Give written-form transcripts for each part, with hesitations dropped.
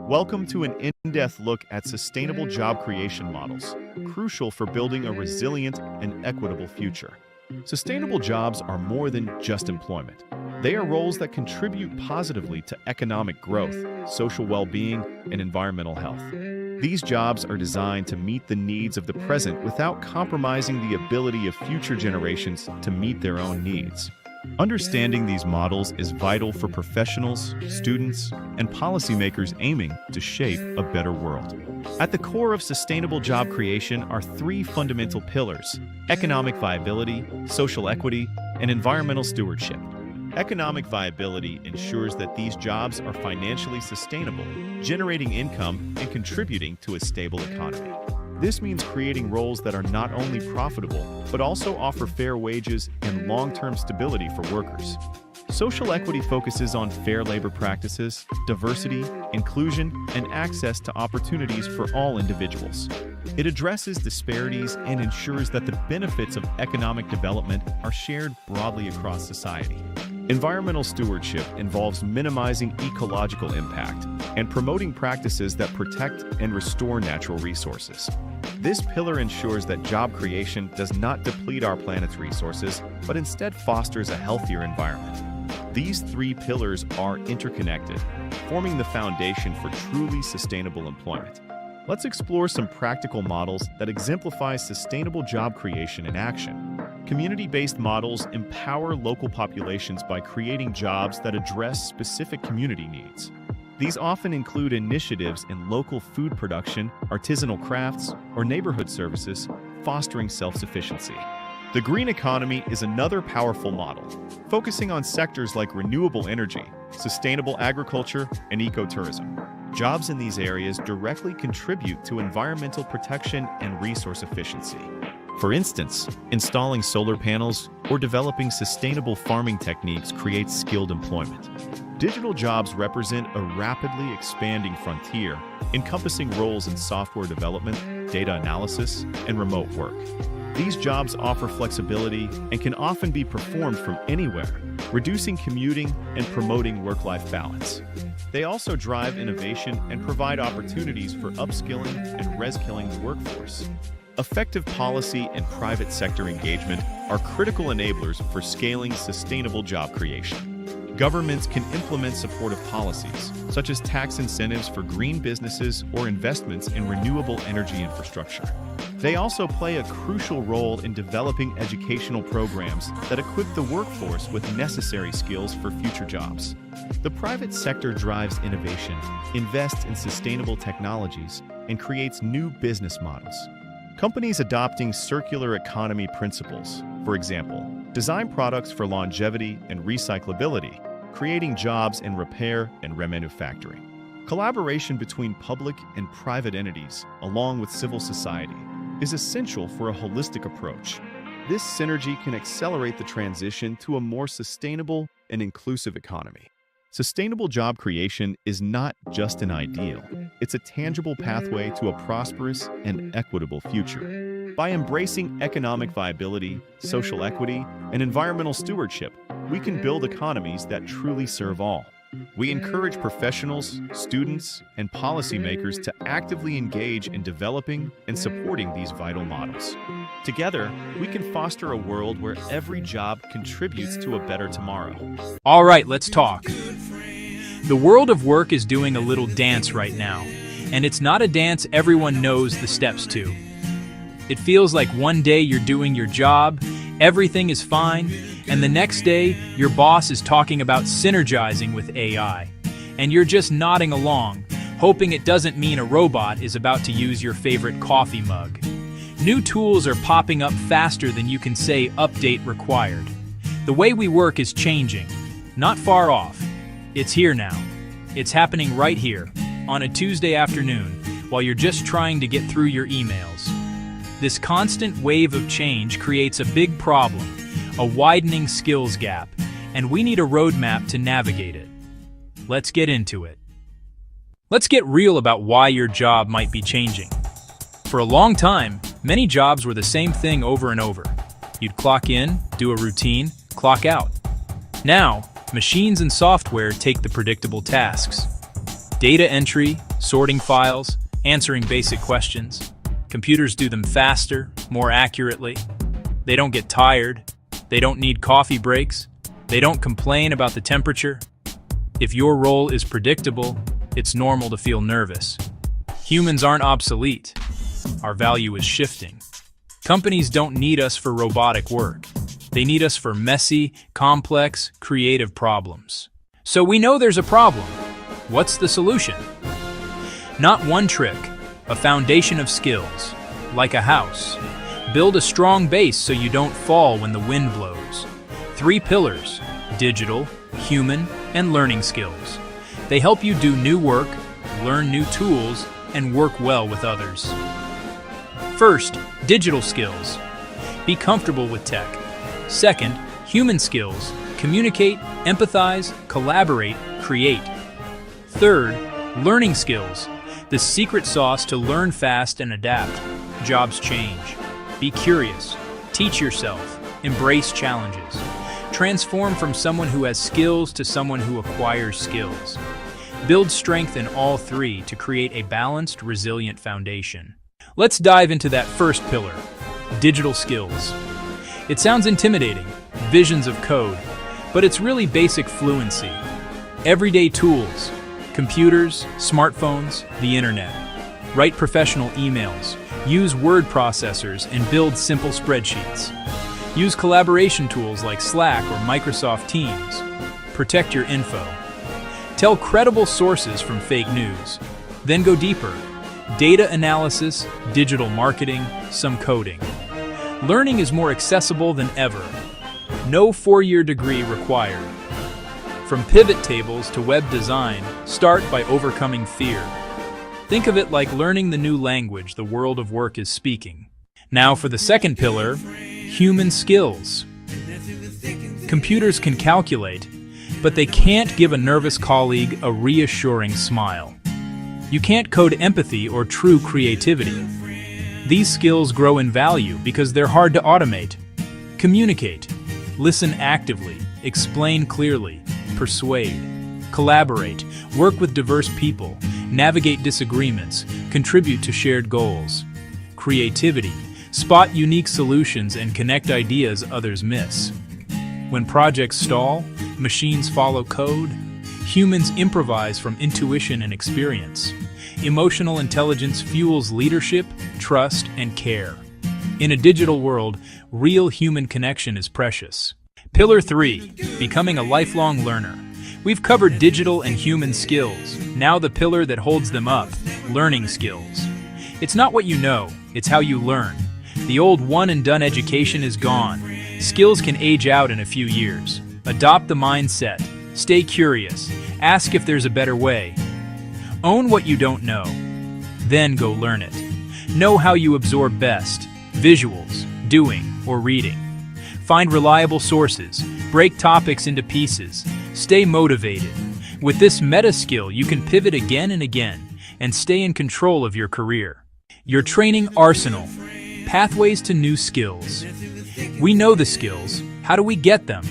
Welcome to an in-depth look at sustainable job creation models, crucial for building a resilient and equitable future. Sustainable jobs are more than just employment. They are roles that contribute positively to economic growth, social well-being, and environmental health. These jobs are designed to meet the needs of the present without compromising the ability of future generations to meet their own needs. Understanding these models is vital for professionals, students, and policymakers aiming to shape a better world. At the core of sustainable job creation are three fundamental pillars: economic viability, social equity, and environmental stewardship. Economic viability ensures that these jobs are financially sustainable, generating income and contributing to a stable economy. This means creating roles that are not only profitable, but also offer fair wages and long-term stability for workers. Social equity focuses on fair labor practices, diversity, inclusion, and access to opportunities for all individuals. It addresses disparities and ensures that the benefits of economic development are shared broadly across society. Environmental stewardship involves minimizing ecological impact and promoting practices that protect and restore natural resources. This pillar ensures that job creation does not deplete our planet's resources, but instead fosters a healthier environment. These three pillars are interconnected, forming the foundation for truly sustainable employment. Let's explore some practical models that exemplify sustainable job creation in action. Community-based models empower local populations by creating jobs that address specific community needs. These often include initiatives in local food production, artisanal crafts, or neighborhood services, fostering self-sufficiency. The green economy is another powerful model, focusing on sectors like renewable energy, sustainable agriculture, and ecotourism. Jobs in these areas directly contribute to environmental protection and resource efficiency. For instance, installing solar panels or developing sustainable farming techniques creates skilled employment. Digital jobs represent a rapidly expanding frontier, encompassing roles in software development, data analysis, and remote work. These jobs offer flexibility and can often be performed from anywhere, reducing commuting and promoting work-life balance. They also drive innovation and provide opportunities for upskilling and reskilling the workforce. Effective policy and private sector engagement are critical enablers for scaling sustainable job creation. Governments can implement supportive policies, such as tax incentives for green businesses or investments in renewable energy infrastructure. They also play a crucial role in developing educational programs that equip the workforce with necessary skills for future jobs. The private sector drives innovation, invests in sustainable technologies, and creates new business models. Companies adopting circular economy principles, for example, design products for longevity and recyclability, creating jobs in repair and remanufacturing. Collaboration between public and private entities, along with civil society, is essential for a holistic approach. This synergy can accelerate the transition to a more sustainable and inclusive economy. Sustainable job creation is not just an ideal, it's a tangible pathway to a prosperous and equitable future. By embracing economic viability, social equity, and environmental stewardship, we can build economies that truly serve all. We encourage professionals, students, and policymakers to actively engage in developing and supporting these vital models. Together, we can foster a world where every job contributes to a better tomorrow. All right, let's talk. The world of work is doing a little dance right now, and it's not a dance everyone knows the steps to. It feels like one day you're doing your job, everything is fine, and the next day your boss is talking about synergizing with AI, and you're just nodding along, hoping it doesn't mean a robot is about to use your favorite coffee mug. New tools are popping up faster than you can say update required. The way we work is changing, not far off. It's here now. It's happening right here, on a Tuesday afternoon, while you're just trying to get through your emails. This constant wave of change creates a big problem, a widening skills gap, and we need a roadmap to navigate it. Let's get into it. Let's get real about why your job might be changing. For a long time, many jobs were the same thing over and over. You'd clock in, do a routine, clock out. Now, machines and software take the predictable tasks. Data entry, sorting files, answering basic questions. Computers do them faster, more accurately. They don't get tired. They don't need coffee breaks. They don't complain about the temperature. If your role is predictable, it's normal to feel nervous. Humans aren't obsolete. Our value is shifting. Companies don't need us for robotic work. They need us for messy, complex, creative problems. So we know there's a problem. What's the solution? Not one trick, a foundation of skills, like a house. Build a strong base so you don't fall when the wind blows. 3 pillars: digital, human, and learning skills. They help you do new work, learn new tools, and work well with others. First, digital skills. Be comfortable with tech. Second, human skills. Communicate, empathize, collaborate, create. Third, learning skills. The secret sauce to learn fast and adapt. Jobs change. Be curious. Teach yourself. Embrace challenges. Transform from someone who has skills to someone who acquires skills. Build strength in all 3 to create a balanced, resilient foundation. Let's dive into that first pillar, digital skills. It sounds intimidating, visions of code, but it's really basic fluency. Everyday tools, computers, smartphones, the internet. Write professional emails, use word processors, and build simple spreadsheets. Use collaboration tools like Slack or Microsoft Teams. Protect your info. Tell credible sources from fake news. Then go deeper. Data analysis, digital marketing, some coding. Learning is more accessible than ever. No 4-year degree required. From pivot tables to web design, start by overcoming fear. Think of it like learning the new language the world of work is speaking. Now for the second pillar, human skills. Computers can calculate, but they can't give a nervous colleague a reassuring smile. You can't code empathy or true creativity. These skills grow in value because they're hard to automate. Communicate. Listen actively. Explain clearly. Persuade. Collaborate. Work with diverse people. Navigate disagreements. Contribute to shared goals. Creativity. Spot unique solutions and connect ideas others miss. When projects stall, machines follow code. Humans improvise from intuition and experience. Emotional intelligence fuels leadership, trust, and care. In a digital world, real human connection is precious. Pillar 3, becoming a lifelong learner. We've covered digital and human skills. Now the pillar that holds them up, learning skills. It's not what you know, it's how you learn. The old one-and-done education is gone. Skills can age out in a few years. Adopt the mindset. Stay curious. Ask if there's a better way. Own what you don't know. Then go learn it. Know how you absorb best. Visuals, doing, or reading. Find reliable sources. Break topics into pieces. Stay motivated. With this meta skill, you can pivot again and again and stay in control of your career. Your training arsenal. Pathways to new skills. We know the skills. How do we get them?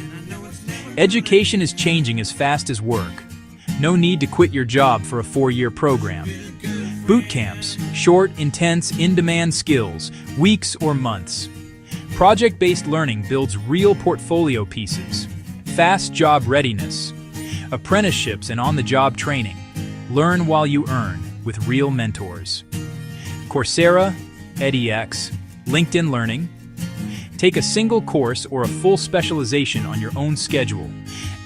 Education is changing as fast as work. No need to quit your job for a 4-year program. Boot camps, short, intense, in-demand skills, weeks or months. Project-based learning builds real portfolio pieces. Fast job readiness. Apprenticeships and on-the-job training. Learn while you earn with real mentors. Coursera, edX, LinkedIn Learning. Take a single course or a full specialization on your own schedule.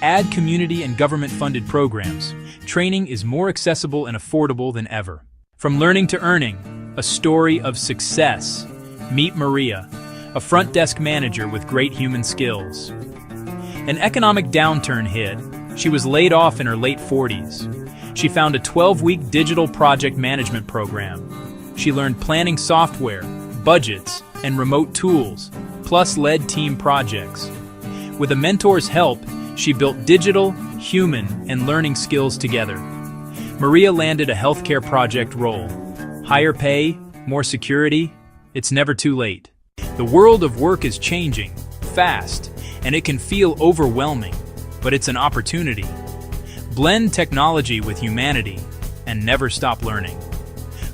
Add community and government-funded programs. Training is more accessible and affordable than ever. From learning to earning, a story of success. Meet Maria, a front desk manager with great human skills. An economic downturn hit. She was laid off in her late 40s. She found a 12-week digital project management program. She learned planning software, budgets, and remote tools, plus led team projects. With a mentor's help, she built digital, human, and learning skills together. Maria landed a healthcare project role. Higher pay, more security, it's never too late. The world of work is changing, fast, and it can feel overwhelming, but it's an opportunity. Blend technology with humanity. and never stop learning.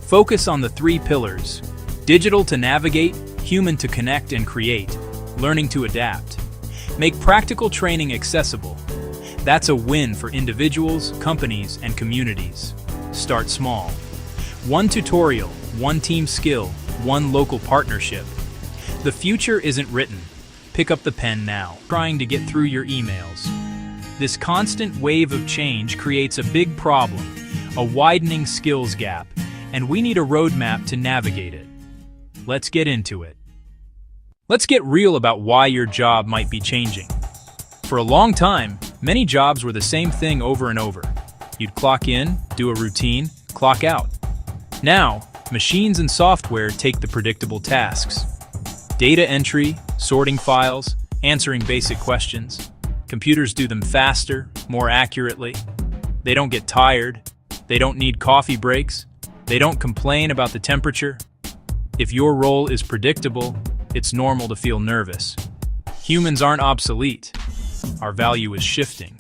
Focus on the 3 pillars: digital to navigate, human to connect and create, learning to adapt. Make practical training accessible. That's a win for individuals, companies, and communities. Start small. 1 tutorial, 1 team skill, 1 local partnership. The future isn't written. Pick up the pen now. Trying to get through your emails. This constant wave of change creates a big problem, a widening skills gap, and we need a roadmap to navigate it. Let's get into it. Let's get real about why your job might be changing. For a long time, many jobs were the same thing over and over. You'd clock in, do a routine, clock out. Now, machines and software take the predictable tasks. Data entry, sorting files, answering basic questions. Computers do them faster, more accurately. They don't get tired. They don't need coffee breaks. They don't complain about the temperature. If your role is predictable, it's normal to feel nervous. Humans aren't obsolete. Our value is shifting.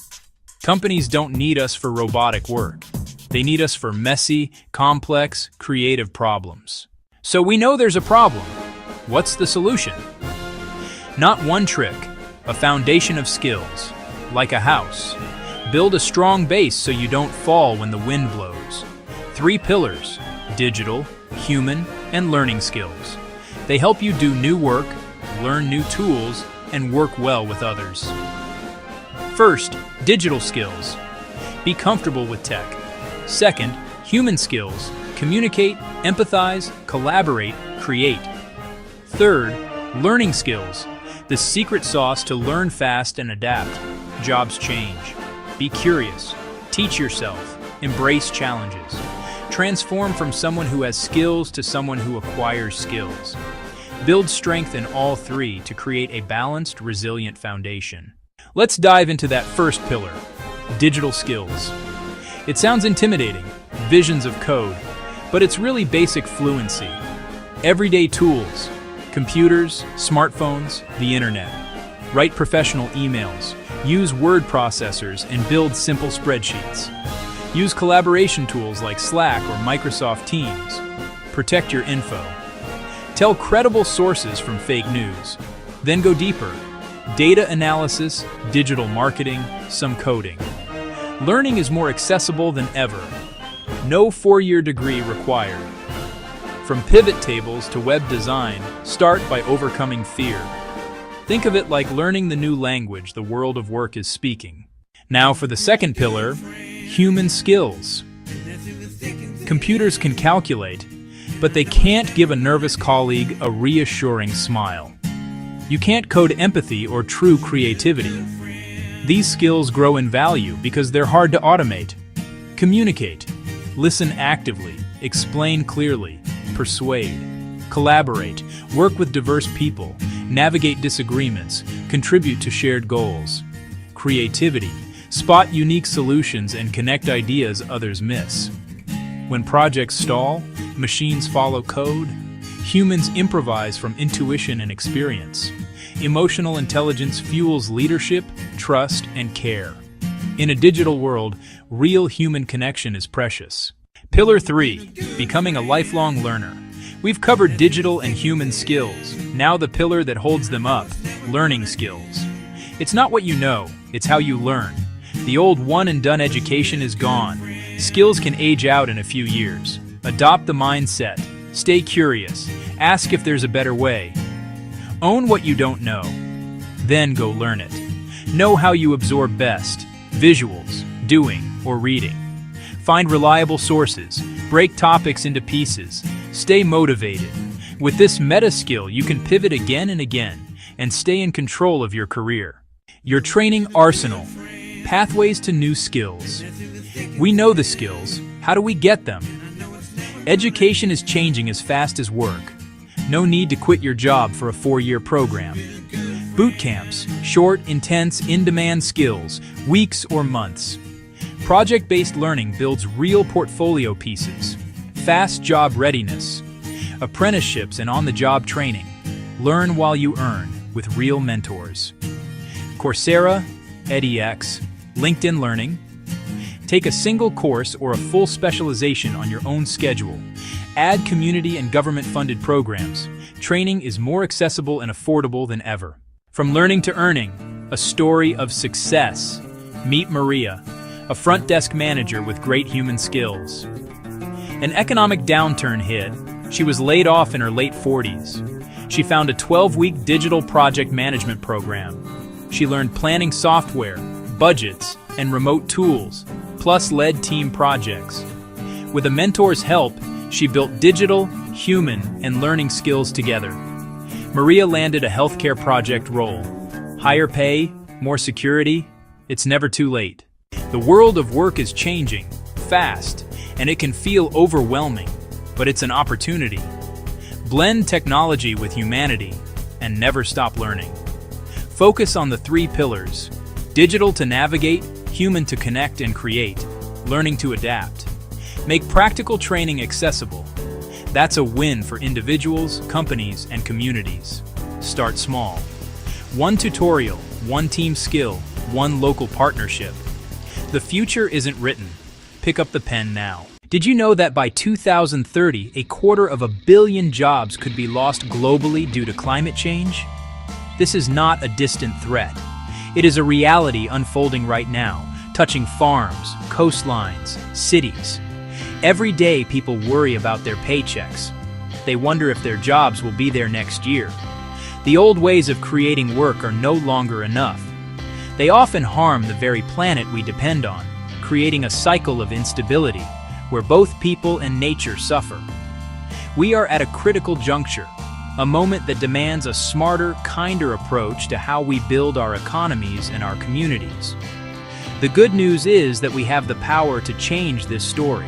Companies don't need us for robotic work. They need us for messy, complex, creative problems. So we know there's a problem. What's the solution? Not one trick, a foundation of skills. Like a house. Build a strong base so you don't fall when the wind blows. 3 pillars: digital, human, and learning skills. They help you do new work, learn new tools, and work well with others. First, digital skills. Be comfortable with tech. Second, human skills. Communicate, empathize, collaborate, create. Third, learning skills. The secret sauce to learn fast and adapt. Jobs change. Be curious. Teach yourself. Embrace challenges. Transform from someone who has skills to someone who acquires skills. Build strength in all 3 to create a balanced, resilient foundation. Let's dive into that first pillar, digital skills. It sounds intimidating, visions of code, but it's really basic fluency. Everyday tools, computers, smartphones, the internet. Write professional emails, use word processors, and build simple spreadsheets. Use collaboration tools like Slack or Microsoft Teams. Protect your info. Tell credible sources from fake news. Then go deeper. Data analysis, digital marketing, some coding. Learning is more accessible than ever. No 4-year degree required. From pivot tables to web design, start by overcoming fear. Think of it like learning the new language the world of work is speaking. Now for the second pillar, human skills. Computers can calculate, but they can't give a nervous colleague a reassuring smile. You can't code empathy or true creativity. These skills grow in value because they're hard to automate. Communicate. Listen actively. Explain clearly. Persuade. Collaborate. Work with diverse people. Navigate disagreements. Contribute to shared goals. Creativity. Spot unique solutions and connect ideas others miss. When projects stall, machines follow code. Humans improvise from intuition and experience. Emotional intelligence fuels leadership, trust, and care. In a digital world, real human connection is precious. Pillar 3, becoming a lifelong learner. We've covered digital and human skills. Now the pillar that holds them up, learning skills. It's not what you know, it's how you learn. The old one-and-done education is gone. Skills can age out in a few years. Adopt the mindset. Stay curious. Ask if there's a better way. Own what you don't know. Then go learn it. Know how you absorb best. Visuals, doing, or reading. Find reliable sources. Break topics into pieces. Stay motivated. With this meta skill, you can pivot again and again and stay in control of your career. Your training arsenal. Pathways to new skills. We know the skills. How do we get them? Education is changing as fast as work. No need to quit your job for a 4-year program. Boot camps, short, intense, in-demand skills, weeks or months. Project-based learning builds real portfolio pieces. Fast job readiness. Apprenticeships and on-the-job training. Learn while you earn with real mentors. Coursera, edX, LinkedIn Learning. Take a single course or a full specialization on your own schedule. Add community and government-funded programs. Training is more accessible and affordable than ever. From learning to earning, a story of success. Meet Maria, a front desk manager with great human skills. An economic downturn hit. She was laid off in her late 40s. She found a 12-week digital project management program. She learned planning software, budgets, and remote tools, plus led team projects. With a mentor's help, she built digital, human, and learning skills together. Maria landed a healthcare project role. Higher pay, more security, it's never too late. The world of work is changing, fast, and it can feel overwhelming, but it's an opportunity. Blend technology with humanity and never stop learning. Focus on the 3 pillars: digital to navigate, human to connect and create, learning to adapt. Make practical training accessible. That's a win for individuals, companies, and communities. Start small. 1 tutorial, 1 team skill, 1 local partnership. The future isn't written. Pick up the pen now. Did you know that by 2030, 250 million jobs could be lost globally due to climate change? This is not a distant threat. It is a reality unfolding right now, touching farms, coastlines, cities. Every day people worry about their paychecks. They wonder if their jobs will be there next year. The old ways of creating work are no longer enough. They often harm the very planet we depend on, creating a cycle of instability where both people and nature suffer. We are at a critical juncture, a moment that demands a smarter, kinder approach to how we build our economies and our communities. The good news is that we have the power to change this story.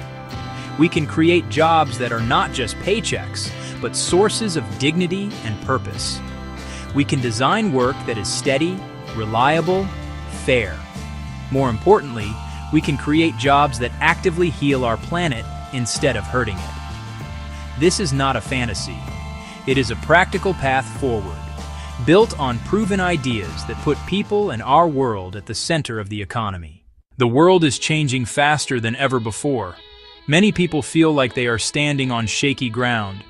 We can create jobs that are not just paychecks, but sources of dignity and purpose. We can design work that is steady, reliable, fair. More importantly, we can create jobs that actively heal our planet instead of hurting it. This is not a fantasy. It is a practical path forward, built on proven ideas that put people and our world at the center of the economy. The world is changing faster than ever before. Many people feel like they are standing on shaky ground.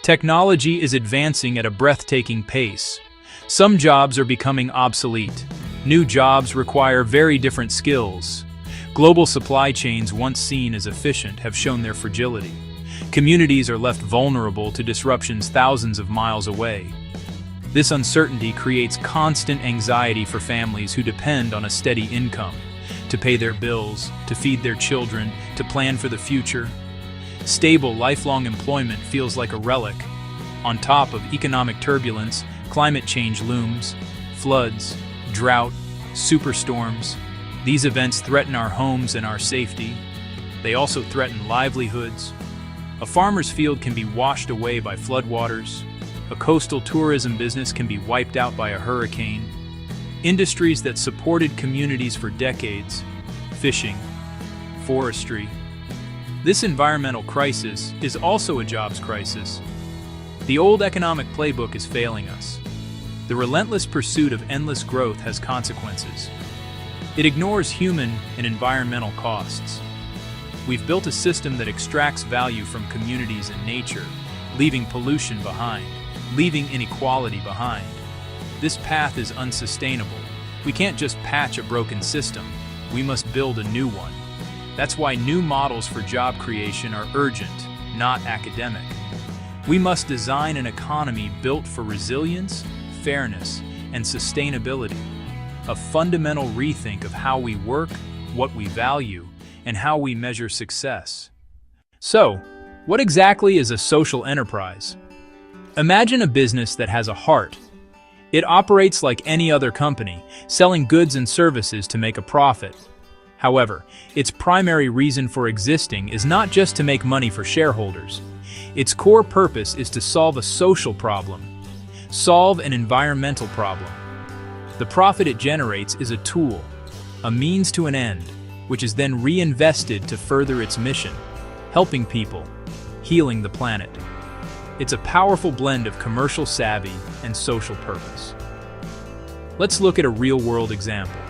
Technology is advancing at a breathtaking pace. Some jobs are becoming obsolete. New jobs require very different skills. Global supply chains, once seen as efficient, have shown their fragility. Communities are left vulnerable to disruptions thousands of miles away. This uncertainty creates constant anxiety for families who depend on a steady income, to pay their bills, to feed their children, to plan for the future. Stable, lifelong employment feels like a relic. On top of economic turbulence, climate change looms. Floods, drought, superstorms. These events threaten our homes and our safety. They also threaten livelihoods. A farmer's field can be washed away by floodwaters. A coastal tourism business can be wiped out by a hurricane. Industries that supported communities for decades, fishing, forestry. This environmental crisis is also a jobs crisis. The old economic playbook is failing us. The relentless pursuit of endless growth has consequences. It ignores human and environmental costs. We've built a system that extracts value from communities and nature, leaving pollution behind, leaving inequality behind. This path is unsustainable. We can't just patch a broken system. We must build a new one. That's why new models for job creation are urgent, not academic. We must design an economy built for resilience, fairness, and sustainability. A fundamental rethink of how we work, what we value, and how we measure success. So, what exactly is a social enterprise? Imagine a business that has a heart. It operates like any other company, selling goods and services to make a profit. However, its primary reason for existing is not just to make money for shareholders. Its core purpose is to solve a social problem, solve an environmental problem. The profit it generates is a tool, a means to an end, which is then reinvested to further its mission, helping people, healing the planet. It's a powerful blend of commercial savvy and social purpose. Let's look at a real-world example.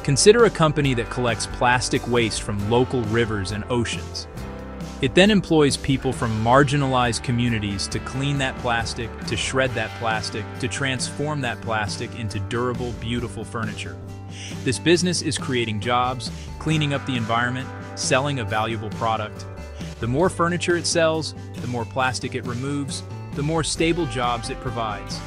Consider a company that collects plastic waste from local rivers and oceans. It then employs people from marginalized communities to clean that plastic, to shred that plastic, to transform that plastic into durable, beautiful furniture. This business is creating jobs, cleaning up the environment, selling a valuable product. The more furniture it sells, the more plastic it removes, the more stable jobs it provides.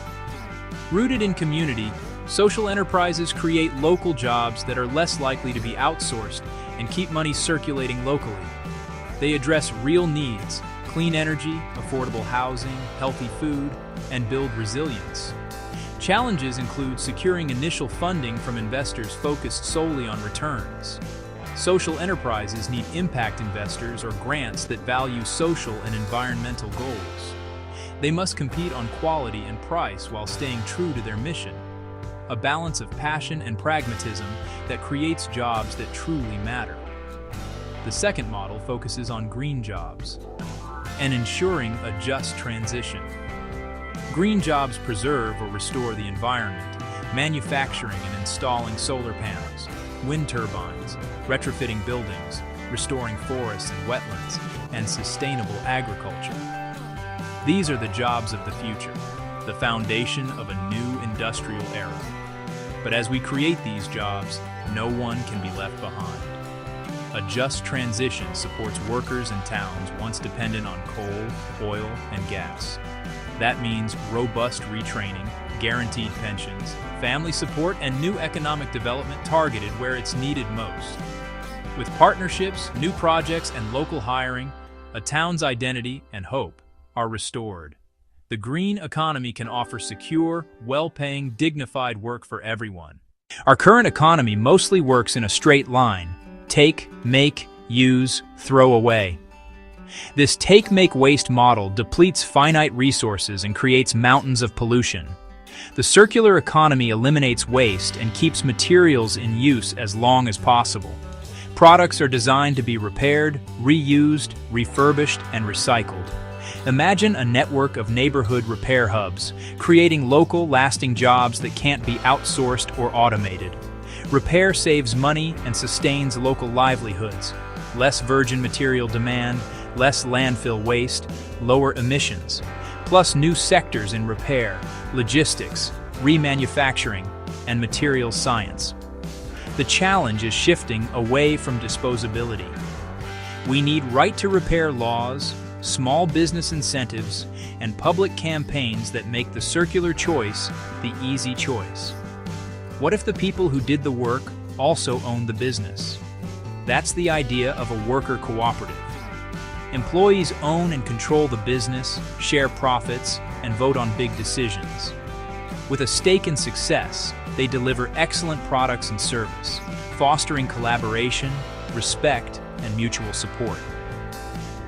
Rooted in community, social enterprises create local jobs that are less likely to be outsourced and keep money circulating locally. They address real needs: clean energy, affordable housing, healthy food, and build resilience. Challenges include securing initial funding from investors focused solely on returns. Social enterprises need impact investors or grants that value social and environmental goals. They must compete on quality and price while staying true to their mission. A balance of passion and pragmatism that creates jobs that truly matter. The second model focuses on green jobs and ensuring a just transition. Green jobs preserve or restore the environment, manufacturing and installing solar panels, wind turbines, retrofitting buildings, restoring forests and wetlands, and sustainable agriculture. These are the jobs of the future, the foundation of a new industrial era. But as we create these jobs, no one can be left behind. A just transition supports workers in towns once dependent on coal, oil, and gas. That means robust retraining, guaranteed pensions, family support, and new economic development targeted where it's needed most. With partnerships, new projects, and local hiring, a town's identity and hope are restored. The green economy can offer secure, well-paying, dignified work for everyone. Our current economy mostly works in a straight line: take, make, use, throw away. This take-make-waste model depletes finite resources and creates mountains of pollution. The circular economy eliminates waste and keeps materials in use as long as possible. Products are designed to be repaired, reused, refurbished, and recycled. Imagine a network of neighborhood repair hubs, creating local, lasting jobs that can't be outsourced or automated. Repair saves money and sustains local livelihoods. Less virgin material demand, less landfill waste, lower emissions, plus new sectors in repair, logistics, remanufacturing, and materials science. The challenge is shifting away from disposability. We need right-to-repair laws, small business incentives, and public campaigns that make the circular choice the easy choice. What if the people who did the work also owned the business? That's the idea of a worker cooperative. Employees own and control the business, share profits, and vote on big decisions. With a stake in success, they deliver excellent products and service, fostering collaboration, respect, and mutual support.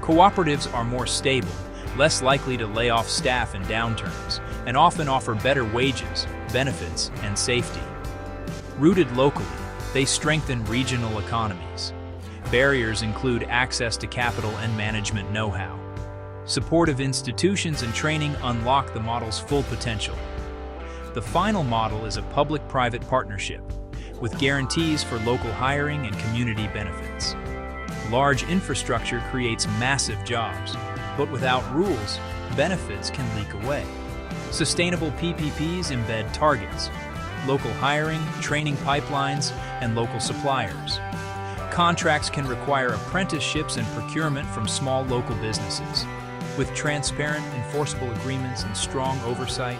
Cooperatives are more stable, less likely to lay off staff in downturns, and often offer better wages, benefits, and safety. Rooted locally, they strengthen regional economies. Barriers include access to capital and management know-how. Supportive institutions and training unlock the model's full potential. The final model is a public-private partnership, with guarantees for local hiring and community benefits. Large infrastructure creates massive jobs, but without rules, benefits can leak away. Sustainable PPPs embed targets, local hiring, training pipelines, and local suppliers. Contracts can require apprenticeships and procurement from small local businesses. With transparent, enforceable agreements and strong oversight,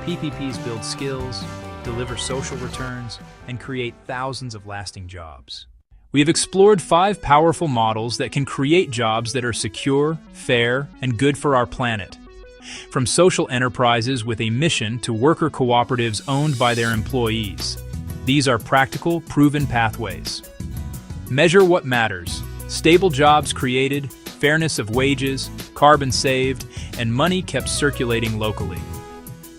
PPPs build skills, deliver social returns, and create thousands of lasting jobs. We have explored 5 powerful models that can create jobs that are secure, fair, and good for our planet. From social enterprises with a mission to worker cooperatives owned by their employees. These are practical, proven pathways. Measure what matters: stable jobs created, fairness of wages, carbon saved, and money kept circulating locally.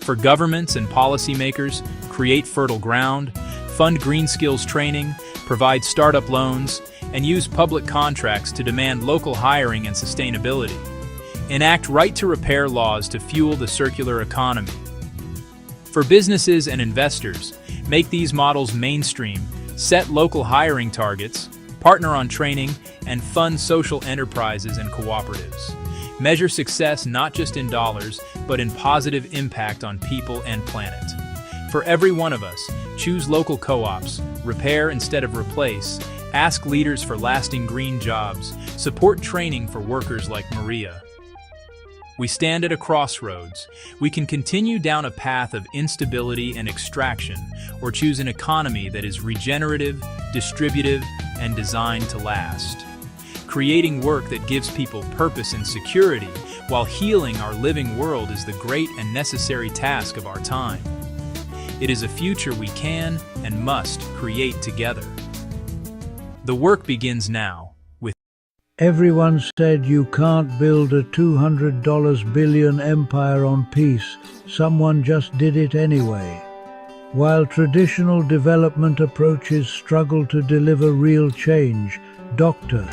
For governments and policymakers, create fertile ground, fund green skills training, provide startup loans, and use public contracts to demand local hiring and sustainability. Enact right-to-repair laws to fuel the circular economy. For businesses and investors, make these models mainstream, Set local hiring targets, partner on training, and fund social enterprises and cooperatives. Measure success not just in dollars, but in positive impact on people and planet. For every one of us, choose local co-ops, repair instead of replace, ask leaders for lasting green jobs, support training for workers like Maria. We stand at a crossroads. We can continue down a path of instability and extraction, or choose an economy that is regenerative, distributive, and designed to last. Creating work that gives people purpose and security while healing our living world is the great and necessary task of our time. It is a future we can and must create together. The work begins now. Everyone said you can't build a $200 billion empire on peace. Someone just did it anyway. While traditional development approaches struggle to deliver real change, Dr.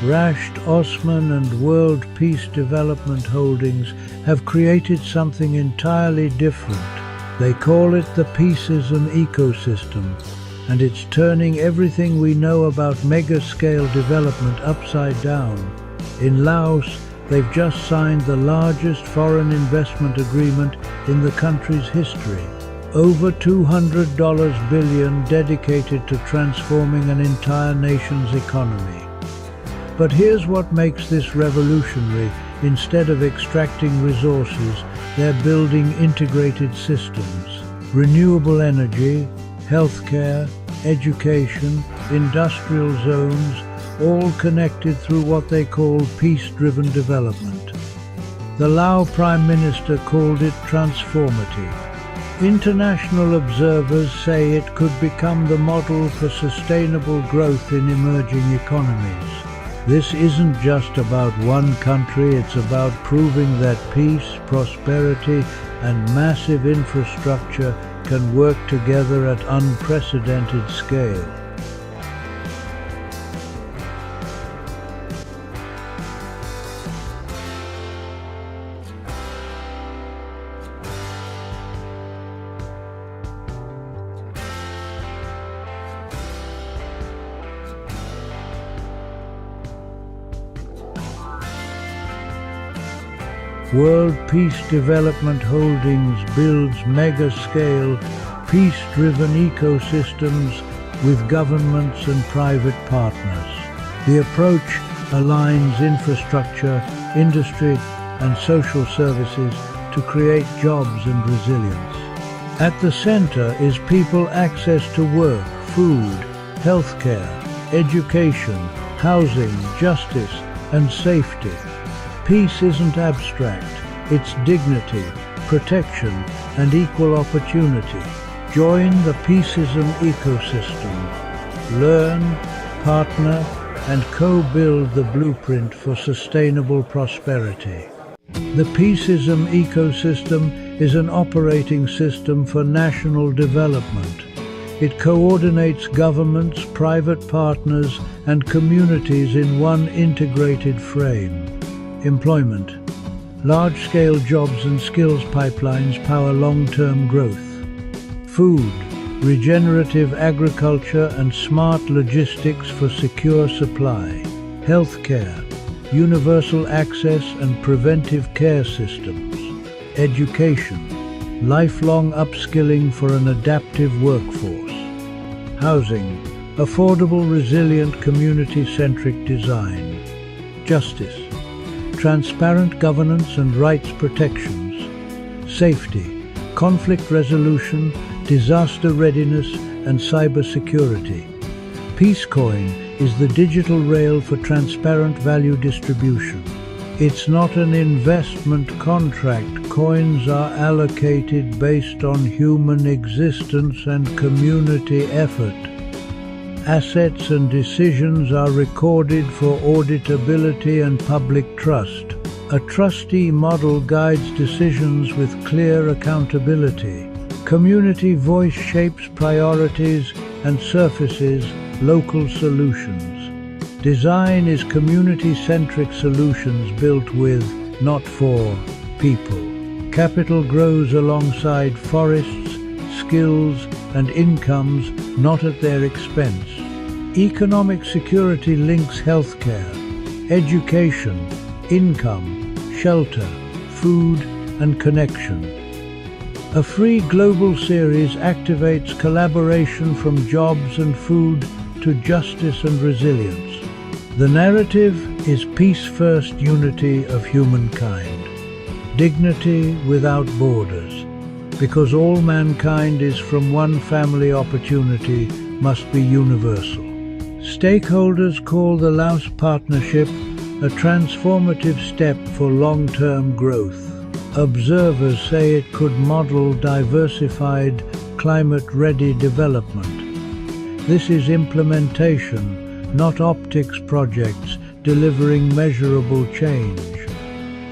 Rashed Osman and World Peace Development Holdings have created something entirely different. They call it the Peaceism Ecosystem, and it's turning everything we know about mega-scale development upside down. In Laos, they've just signed the largest foreign investment agreement in the country's history. Over $200 billion dedicated to transforming an entire nation's economy. But here's what makes this revolutionary. Instead of extracting resources, they're building integrated systems. Renewable energy, healthcare, education, industrial zones, all connected through what they call peace-driven development. The Lao Prime Minister called it transformative. International observers say it could become the model for sustainable growth in emerging economies. This isn't just about one country, it's about proving that peace, prosperity, and massive infrastructure can work together at unprecedented scale. World Peace Development Holdings builds mega-scale, peace-driven ecosystems with governments and private partners. The approach aligns infrastructure, industry, and social services to create jobs and resilience. At the center is people access to work, food, healthcare, education, housing, justice, and safety. Peace isn't abstract, it's dignity, protection, and equal opportunity. Join the Peaceism Ecosystem. Learn, partner, and co-build the blueprint for sustainable prosperity. The Peaceism Ecosystem is an operating system for national development. It coordinates governments, private partners, and communities in one integrated frame. Employment. Large-scale jobs and skills pipelines power long-term growth. Food. Regenerative agriculture and smart logistics for secure supply. Healthcare. Universal access and preventive care systems. Education. Lifelong upskilling for an adaptive workforce. Housing. Affordable, resilient, community-centric design. Justice. Transparent governance and rights protections. Safety, conflict resolution, disaster readiness, and cybersecurity. Peacecoin is the digital rail for transparent value distribution. It's not an investment contract. Coins are allocated based on human existence and community effort. Assets and decisions are recorded for auditability and public trust. A trustee model guides decisions with clear accountability. Community voice shapes priorities and surfaces local solutions. Design is community-centric solutions built with, not for, people. Capital grows alongside forests, skills, and incomes, not at their expense. Economic security links healthcare, education, income, shelter, food, and connection. A free global series activates collaboration from jobs and food to justice and resilience. The narrative is peace first, unity of humankind. Dignity without borders, because all mankind is from one family. Opportunity must be universal. Stakeholders call the Laos Partnership a transformative step for long-term growth. Observers say it could model diversified, climate-ready development. This is implementation, not optics projects, delivering measurable change.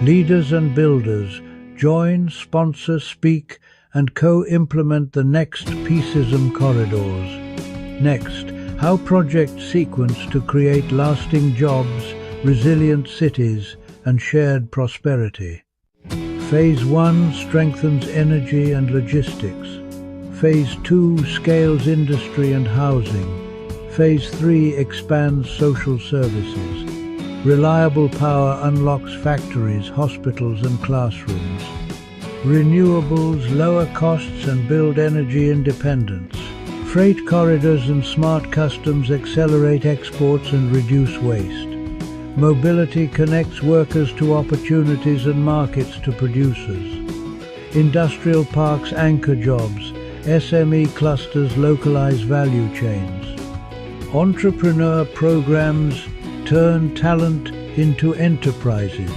Leaders and builders join, sponsor, speak, and co-implement the next Peaceism corridors. Next, how projects sequence to create lasting jobs, resilient cities, and shared prosperity. Phase 1 strengthens energy and logistics. Phase 2 scales industry and housing. Phase 3 expands social services. Reliable power unlocks factories, hospitals, and classrooms. Renewables lower costs and build energy independence. Freight corridors and smart customs accelerate exports and reduce waste. Mobility connects workers to opportunities and markets to producers. Industrial parks anchor jobs. SME clusters localize value chains. Entrepreneur programs turn talent into enterprises.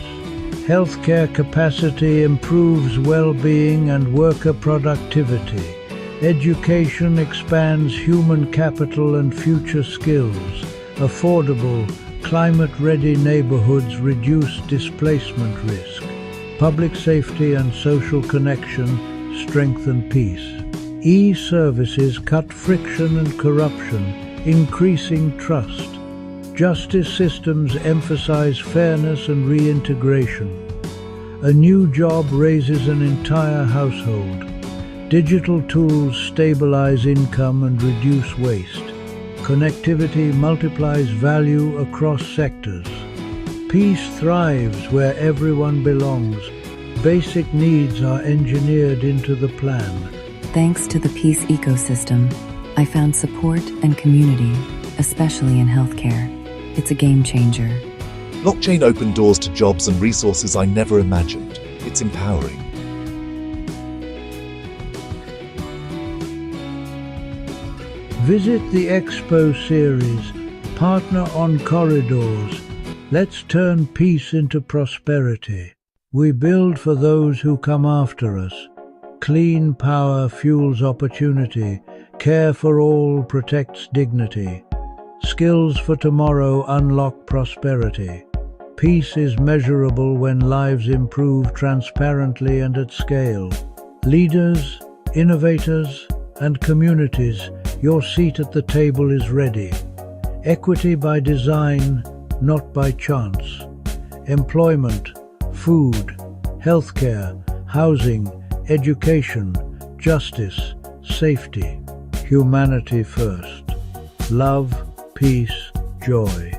Healthcare capacity improves well-being and worker productivity. Education expands human capital and future skills. Affordable, climate-ready neighborhoods reduce displacement risk. Public safety and social connection strengthen peace. E-services cut friction and corruption, increasing trust. Justice systems emphasize fairness and reintegration. A new job raises an entire household. Digital tools stabilize income and reduce waste. Connectivity multiplies value across sectors. Peace thrives where everyone belongs. Basic needs are engineered into the plan. Thanks to the Peace Ecosystem, I found support and community, especially in healthcare. It's a game changer. Blockchain opened doors to jobs and resources I never imagined. It's empowering. Visit the Expo series, partner on corridors. Let's turn peace into prosperity. We build for those who come after us. Clean power fuels opportunity. Care for all protects dignity. Skills for tomorrow unlock prosperity. Peace is measurable when lives improve transparently and at scale. Leaders, innovators, and communities, your seat at the table is ready. Equity by design, not by chance. Employment, food, healthcare, housing, education, justice, safety. Humanity first. Love, peace, joy.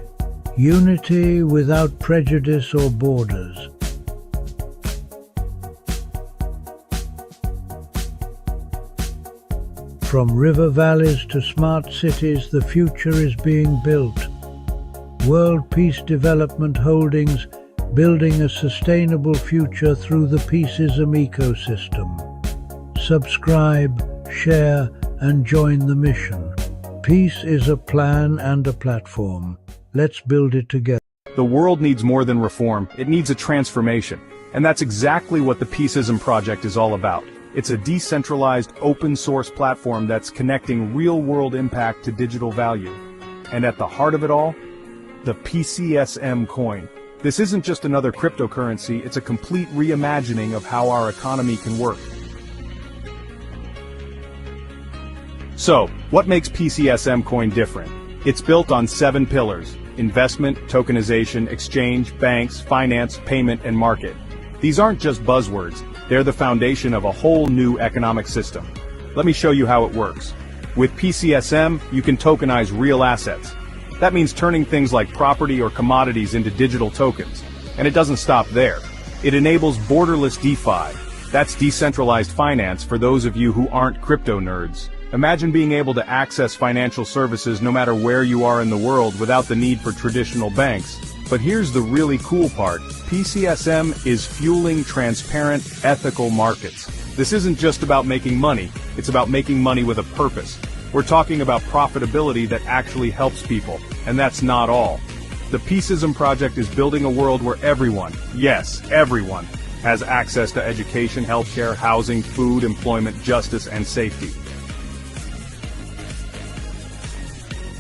Unity without prejudice or borders. From river valleys to smart cities, the future is being built. World Peace Development Holdings, building a sustainable future through the Peaceism Ecosystem. Subscribe, share, and join the mission. Peace is a plan and a platform. Let's build it together. The world needs more than reform, it needs a transformation. And that's exactly what the Peaceism Project is all about. It's a decentralized, open-source platform that's connecting real-world impact to digital value. And at the heart of it all, the PCSM coin. This isn't just another cryptocurrency, it's a complete reimagining of how our economy can work. So, what makes PCSM coin different? It's built on 7 pillars: investment, tokenization, exchange, banks, finance, payment, and market. These aren't just buzzwords, they're the foundation of a whole new economic system. Let me show you how it works. With PCSM, you can tokenize real assets. That means turning things like property or commodities into digital tokens. And it doesn't stop there. It enables borderless DeFi. That's decentralized finance for those of you who aren't crypto nerds. Imagine being able to access financial services no matter where you are in the world without the need for traditional banks. But here's the really cool part. PCSM is fueling transparent, ethical markets. This isn't just about making money, it's about making money with a purpose. We're talking about profitability that actually helps people, and that's not all. The Peaceism Project is building a world where everyone, yes, everyone, has access to education, healthcare, housing, food, employment, justice, and safety.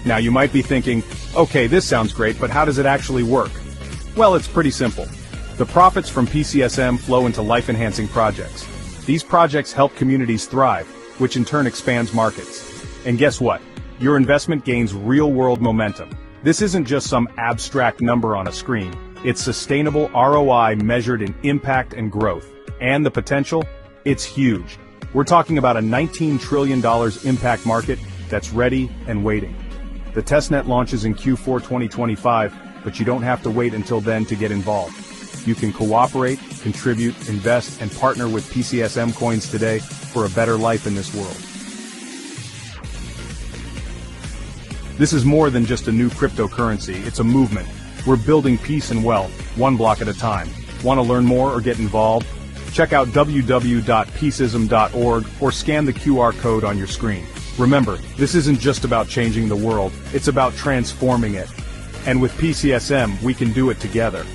Now you might be thinking, okay, this sounds great, but how does it actually work? Well, it's pretty simple. The profits from PCSM flow into life-enhancing projects. These projects help communities thrive, which in turn expands markets. And guess what? Your investment gains real-world momentum. This isn't just some abstract number on a screen. It's sustainable ROI measured in impact and growth. And the potential? It's huge. We're talking about a $19 trillion impact market that's ready and waiting. The testnet launches in Q4 2025, but you don't have to wait until then to get involved. You can cooperate, contribute, invest, and partner with PCSM coins today for a better life in this world. This is more than just a new cryptocurrency, it's a movement. We're building peace and wealth, one block at a time. Want to learn more or get involved? Check out www.peaceism.org or scan the QR code on your screen. Remember, this isn't just about changing the world, it's about transforming it. And with PCSM, we can do it together.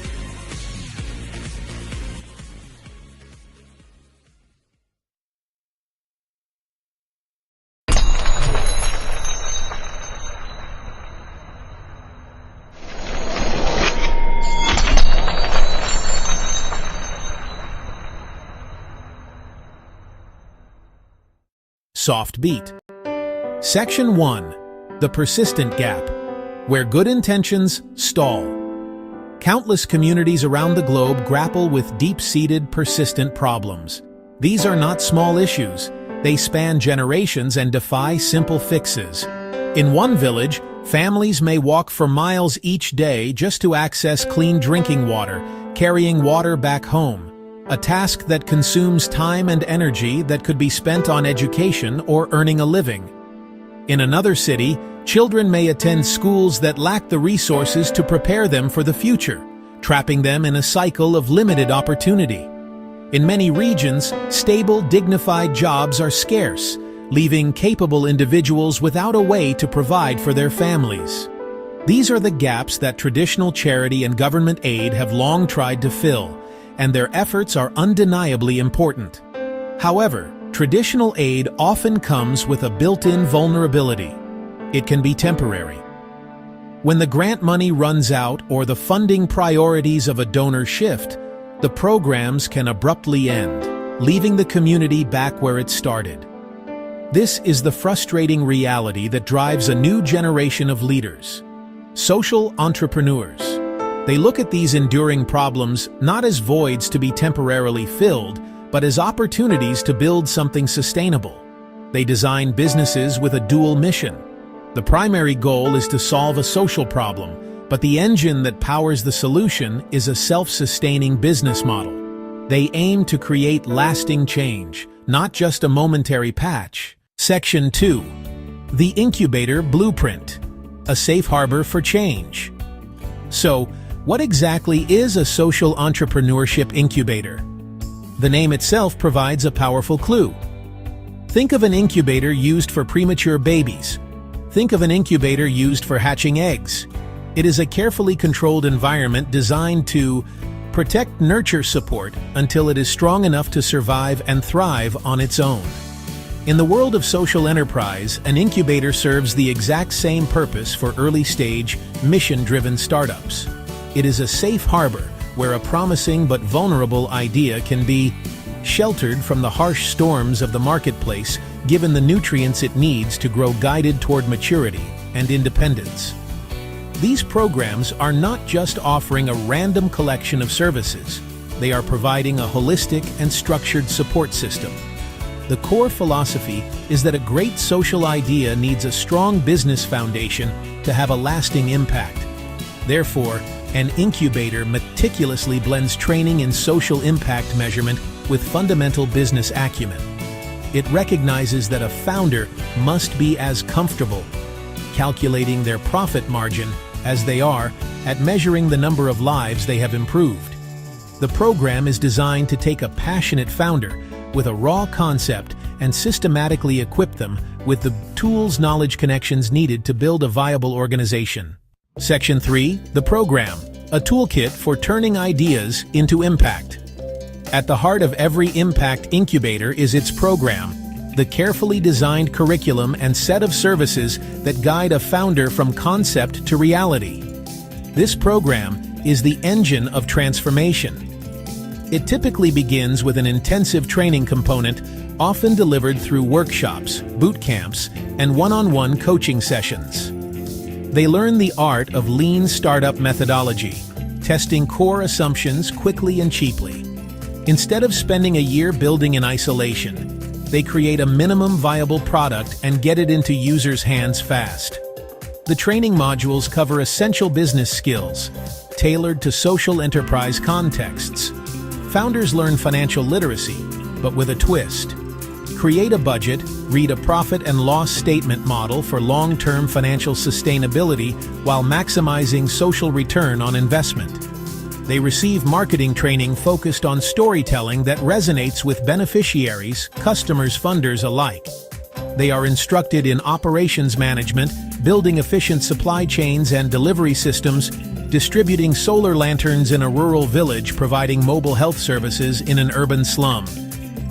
Soft Beat. Section 1. The Persistent Gap, where good intentions stall. Countless communities around the globe grapple with deep-seated, persistent problems. These are not small issues. They span generations and defy simple fixes. In one village, families may walk for miles each day just to access clean drinking water, carrying water back home. A task that consumes time and energy that could be spent on education or earning a living. In another city, children may attend schools that lack the resources to prepare them for the future, trapping them in a cycle of limited opportunity. In many regions, stable, dignified jobs are scarce, leaving capable individuals without a way to provide for their families. These are the gaps that traditional charity and government aid have long tried to fill, and their efforts are undeniably important. However, traditional aid often comes with a built-in vulnerability. It can be temporary. When the grant money runs out or the funding priorities of a donor shift, the programs can abruptly end, leaving the community back where it started. This is the frustrating reality that drives a new generation of leaders, social entrepreneurs. They look at these enduring problems not as voids to be temporarily filled, but as opportunities to build something sustainable. They design businesses with a dual mission. The primary goal is to solve a social problem, but the engine that powers the solution is a self-sustaining business model. They aim to create lasting change, not just a momentary patch. Section 2. The Incubator Blueprint. A safe harbor for change. So, what exactly is a social entrepreneurship incubator? The name itself provides a powerful clue. Think of an incubator used for premature babies. Think of an incubator used for hatching eggs. It is a carefully controlled environment designed to protect nurture support until it is strong enough to survive and thrive on its own. In the world of social enterprise, an incubator serves the exact same purpose for early-stage, mission-driven startups. It is a safe harbor where a promising but vulnerable idea can be sheltered from the harsh storms of the marketplace, given the nutrients it needs to grow, guided toward maturity and independence. These programs are not just offering a random collection of services. They are providing a holistic and structured support system. The core philosophy is that a great social idea needs a strong business foundation to have a lasting impact. Therefore, an incubator meticulously blends training in social impact measurement with fundamental business acumen. It recognizes that a founder must be as comfortable calculating their profit margin as they are at measuring the number of lives they have improved. The program is designed to take a passionate founder with a raw concept and systematically equip them with the tools, knowledge, connections needed to build a viable organization. Section 3, the program, a toolkit for turning ideas into impact. At the heart of every impact incubator is its program, the carefully designed curriculum and set of services that guide a founder from concept to reality. This program is the engine of transformation. It typically begins with an intensive training component, often delivered through workshops, boot camps, and one-on-one coaching sessions. They learn the art of lean startup methodology, testing core assumptions quickly and cheaply. Instead of spending a year building in isolation, they create a minimum viable product and get it into users' hands fast. The training modules cover essential business skills, tailored to social enterprise contexts. Founders learn financial literacy, but with a twist. Create a budget, read a profit and loss statement model for long-term financial sustainability while maximizing social return on investment. They receive marketing training focused on storytelling that resonates with beneficiaries, customers, funders alike. They are instructed in operations management, building efficient supply chains and delivery systems, distributing solar lanterns in a rural village, providing mobile health services in an urban slum.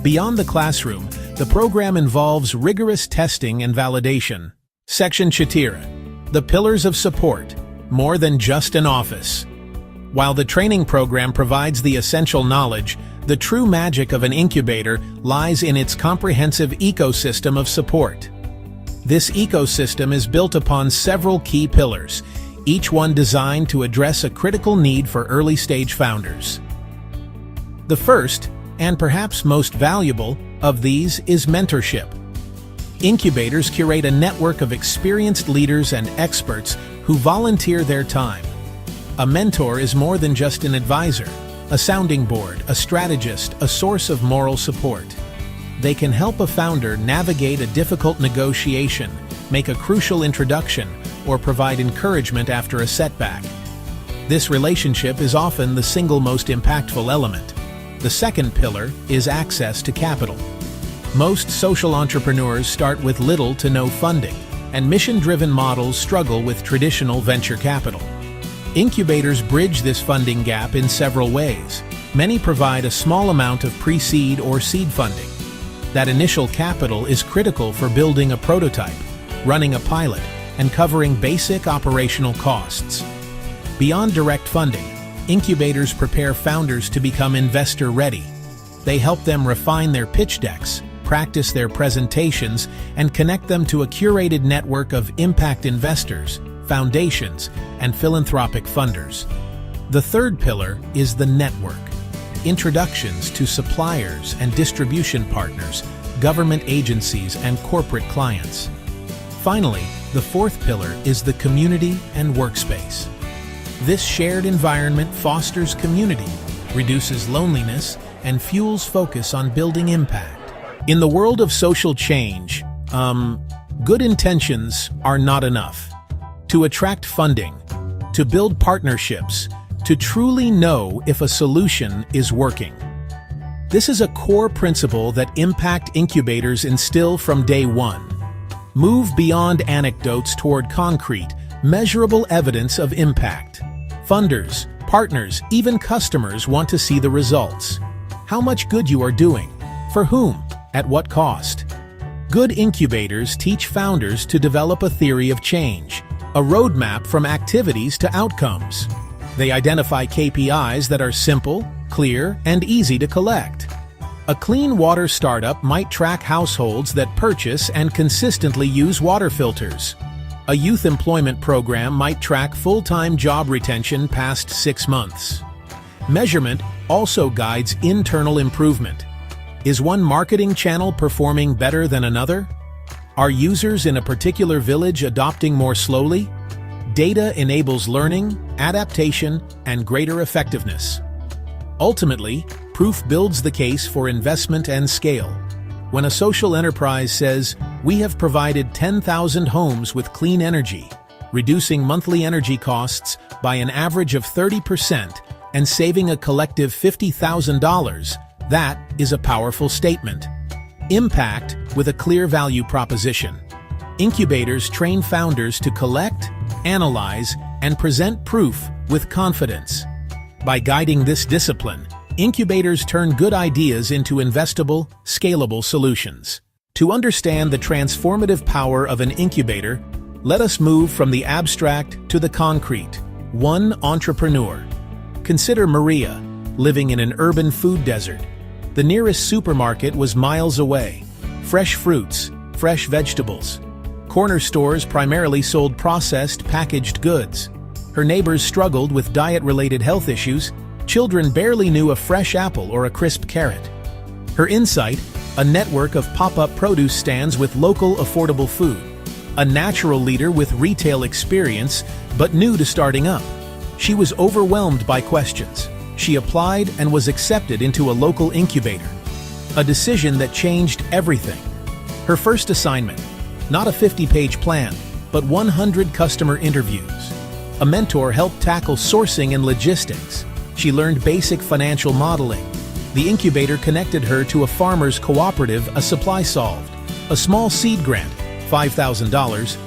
Beyond the classroom, the program involves rigorous testing and validation. Section Chatira, the pillars of support, more than just an office. While the training program provides the essential knowledge, the true magic of an incubator lies in its comprehensive ecosystem of support. This ecosystem is built upon several key pillars, each one designed to address a critical need for early-stage founders. The first, and perhaps most valuable, of these is mentorship. Incubators curate a network of experienced leaders and experts who volunteer their time. A mentor is more than just an advisor, a sounding board, a strategist, a source of moral support. They can help a founder navigate a difficult negotiation, make a crucial introduction, or provide encouragement after a setback. This relationship is often the single most impactful element. The second pillar is access to capital. Most social entrepreneurs start with little to no funding, and mission-driven models struggle with traditional venture capital. Incubators bridge this funding gap in several ways. Many provide a small amount of pre-seed or seed funding. That initial capital is critical for building a prototype, running a pilot, and covering basic operational costs. Beyond direct funding, incubators prepare founders to become investor-ready. They help them refine their pitch decks, practice their presentations, and connect them to a curated network of impact investors, foundations, and philanthropic funders. The third pillar is the network. Introductions to suppliers and distribution partners, government agencies, and corporate clients. Finally, the fourth pillar is the community and workspace. This shared environment fosters community, reduces loneliness, and fuels focus on building impact. In the world of social change, good intentions are not enough. To attract funding, to build partnerships, to truly know if a solution is working. This is a core principle that impact incubators instill from day one. Move beyond anecdotes toward concrete, measurable evidence of impact. Funders, partners, even customers want to see the results. How much good you are doing, for whom, at what cost. Good incubators teach founders to develop a theory of change, a roadmap from activities to outcomes. They identify KPIs that are simple, clear, and easy to collect. A clean water startup might track households that purchase and consistently use water filters. A youth employment program might track full-time job retention past 6 months. Measurement also guides internal improvement. Is one marketing channel performing better than another? Are users in a particular village adopting more slowly? Data enables learning, adaptation, and greater effectiveness. Ultimately, proof builds the case for investment and scale. When a social enterprise says, "We have provided 10,000 homes with clean energy," reducing monthly energy costs by an average of 30% and saving a collective $50,000, that is a powerful statement. Impact with a clear value proposition. Incubators train founders to collect, analyze, and present proof with confidence. By guiding this discipline, incubators turn good ideas into investable, scalable solutions. To understand the transformative power of an incubator, let us move from the abstract to the concrete. One entrepreneur. Consider Maria, living in an urban food desert. The nearest supermarket was miles away. Fresh fruits, fresh vegetables. Corner stores primarily sold processed, packaged goods. Her neighbors struggled with diet-related health issues. Children barely knew a fresh apple or a crisp carrot. Her insight, a network of pop-up produce stands with local affordable food. A natural leader with retail experience, but new to starting up. She was overwhelmed by questions. She applied and was accepted into a local incubator. A decision that changed everything. Her first assignment, not a 50-page plan, but 100 customer interviews. A mentor helped tackle sourcing and logistics. She learned basic financial modeling. The incubator connected her to a farmer's cooperative, a supply solved. A small seed grant, $5,000,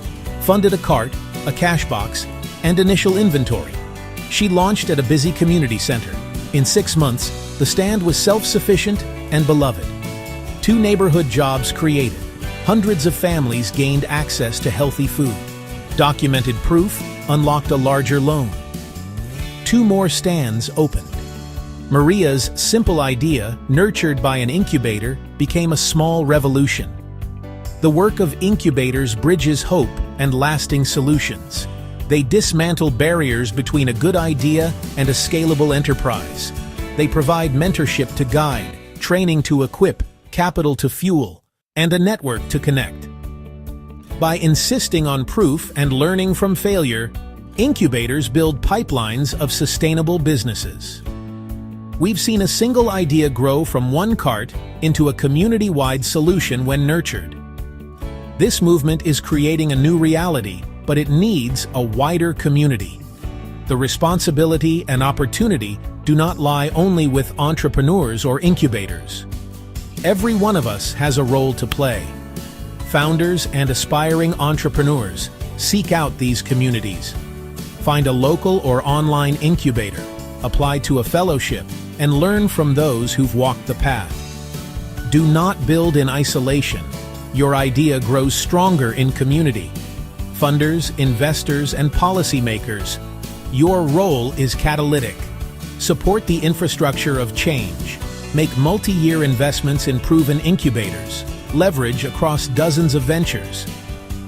funded a cart, a cash box, and initial inventory. She launched at a busy community center. In 6 months, the stand was self-sufficient and beloved. 2 neighborhood jobs created. Hundreds of families gained access to healthy food. Documented proof unlocked a larger loan. 2 more stands opened. Maria's simple idea, nurtured by an incubator, became a small revolution. The work of incubators bridges hope and lasting solutions. They dismantle barriers between a good idea and a scalable enterprise. They provide mentorship to guide, training to equip, capital to fuel, and a network to connect. By insisting on proof and learning from failure, incubators build pipelines of sustainable businesses. We've seen a single idea grow from one cart into a community-wide solution when nurtured. This movement is creating a new reality, but it needs a wider community. The responsibility and opportunity do not lie only with entrepreneurs or incubators. Every one of us has a role to play. Founders and aspiring entrepreneurs, seek out these communities. Find a local or online incubator, apply to a fellowship, and learn from those who've walked the path. Do not build in isolation. Your idea grows stronger in community. Funders, investors, and policymakers, your role is catalytic. Support the infrastructure of change. Make multi-year investments in proven incubators. Leverage across dozens of ventures.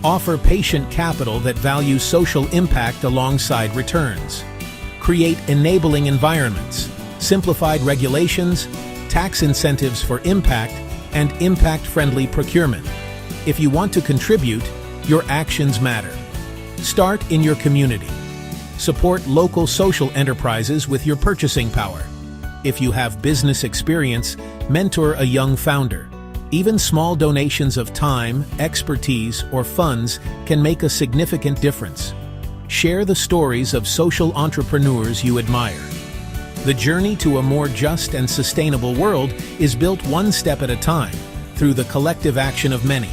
Offer patient capital that values social impact alongside returns. Create enabling environments, simplified regulations, tax incentives for impact, and impact-friendly procurement. If you want to contribute, your actions matter. Start in your community. Support local social enterprises with your purchasing power. If you have business experience, mentor a young founder. Even small donations of time, expertise, or funds can make a significant difference. Share the stories of social entrepreneurs you admire. The journey to a more just and sustainable world is built one step at a time through the collective action of many.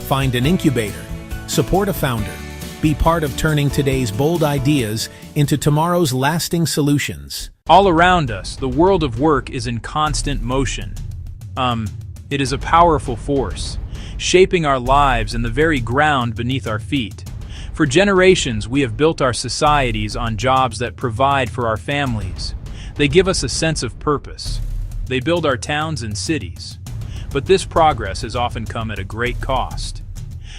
Find an incubator, support a founder, be part of turning today's bold ideas into tomorrow's lasting solutions. All around us, the world of work is in constant motion. It is a powerful force, shaping our lives and the very ground beneath our feet. For generations, we have built our societies on jobs that provide for our families. They give us a sense of purpose. They build our towns and cities. But this progress has often come at a great cost.